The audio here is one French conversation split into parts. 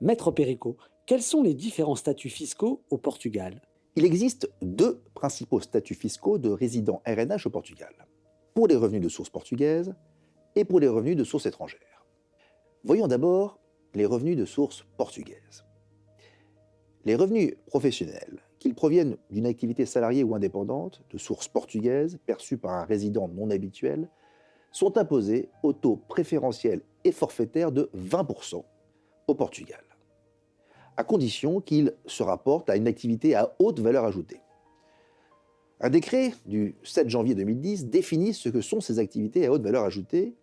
Maître Perico, quels sont les différents statuts fiscaux au Portugal? Il existe deux principaux statuts fiscaux de résidents RNH au Portugal, pour les revenus de source portugaise et pour les revenus de source étrangère. Voyons d'abord les revenus de source portugaise. Les revenus professionnels, qu'ils proviennent d'une activité salariée ou indépendante de source portugaise perçue par un résident non habituel, sont imposés au taux préférentiel et forfaitaire de 20% au Portugal, à condition qu'ils se rapportent à une activité à haute valeur ajoutée. Un décret du 7 janvier 2010 définit ce que sont ces activités à haute valeur ajoutée.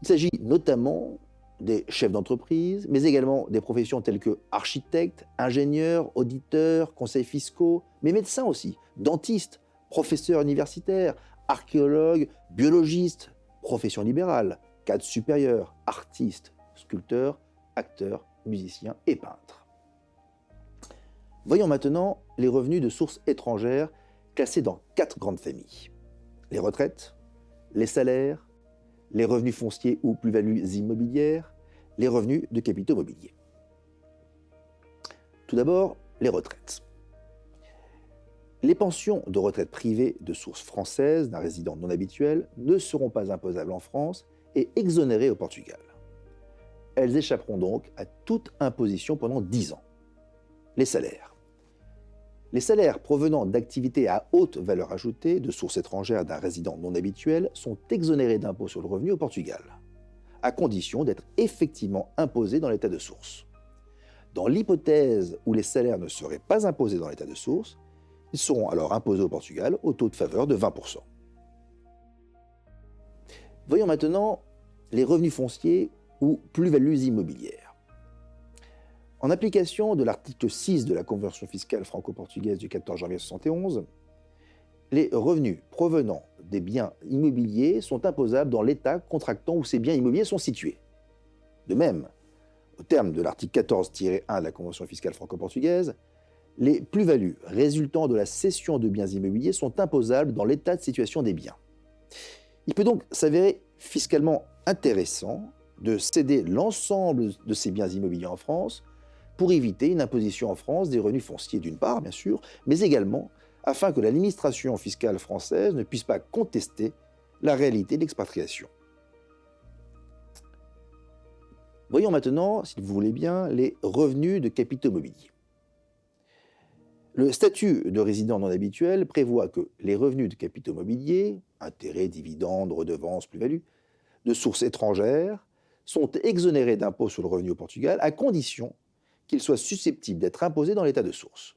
Il s'agit notamment des chefs d'entreprise, mais également des professions telles que architectes, ingénieurs, auditeurs, conseils fiscaux, mais médecins aussi, dentistes, professeurs universitaires, archéologues, biologistes, professions libérales, cadres supérieurs, artistes, sculpteurs, acteurs, musiciens et peintres. Voyons maintenant les revenus de source étrangère classés dans 4 grandes familles. Les retraites, les salaires, les revenus fonciers ou plus-values immobilières, les revenus de capitaux mobiliers. Tout d'abord, les retraites. Les pensions de retraite privées de source française d'un résident non habituel ne seront pas imposables en France et exonérées au Portugal. Elles échapperont donc à toute imposition pendant 10 ans. Les salaires. Les salaires provenant d'activités à haute valeur ajoutée de source étrangère d'un résident non habituel sont exonérés d'impôt sur le revenu au Portugal, à condition d'être effectivement imposés dans l'état de source. Dans l'hypothèse où les salaires ne seraient pas imposés dans l'état de source, ils seront alors imposés au Portugal au taux de faveur de 20%. Voyons maintenant les revenus fonciers ou plus-values immobilières. En application de l'article 6 de la Convention fiscale franco-portugaise du 14 janvier 1971, les revenus provenant des biens immobiliers sont imposables dans l'État contractant où ces biens immobiliers sont situés. De même, au terme de l'article 14-1 de la Convention fiscale franco-portugaise, les plus-values résultant de la cession de biens immobiliers sont imposables dans l'état de situation des biens. Il peut donc s'avérer fiscalement intéressant de céder l'ensemble de ces biens immobiliers en France pour éviter une imposition en France des revenus fonciers d'une part, bien sûr, mais également afin que l'administration fiscale française ne puisse pas contester la réalité de l'expatriation. Voyons maintenant, si vous voulez bien, les revenus de capitaux mobiliers. Le statut de résident non habituel prévoit que les revenus de capitaux mobiliers, intérêts, dividendes, redevances, plus-values, de sources étrangères, sont exonérés d'impôt sur le revenu au Portugal à condition qu'ils soient susceptibles d'être imposés dans l'état de source.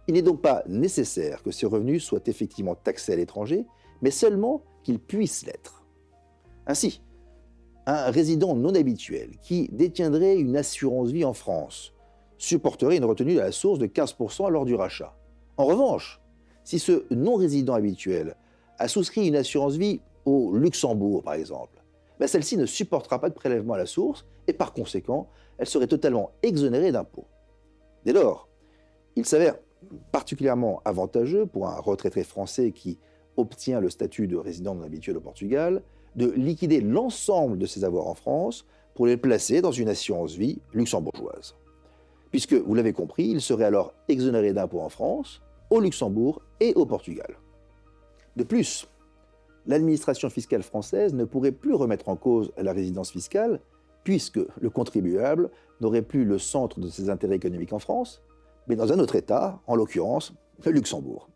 Il n'est donc pas nécessaire que ces revenus soient effectivement taxés à l'étranger, mais seulement qu'ils puissent l'être. Ainsi, un résident non habituel qui détiendrait une assurance vie en France supporterait une retenue à la source de 15% lors du rachat. En revanche, si ce non-résident habituel a souscrit une assurance vie au Luxembourg, par exemple, celle-ci ne supportera pas de prélèvement à la source et par conséquent, elle serait totalement exonérée d'impôts. Dès lors, il s'avère particulièrement avantageux pour un retraité français qui obtient le statut de résident non habituel au Portugal de liquider l'ensemble de ses avoirs en France pour les placer dans une assurance vie luxembourgeoise. Puisque, vous l'avez compris, il serait alors exonéré d'impôts en France, au Luxembourg et au Portugal. De plus, l'administration fiscale française ne pourrait plus remettre en cause la résidence fiscale puisque le contribuable n'aurait plus le centre de ses intérêts économiques en France, mais dans un autre État, en l'occurrence le Luxembourg.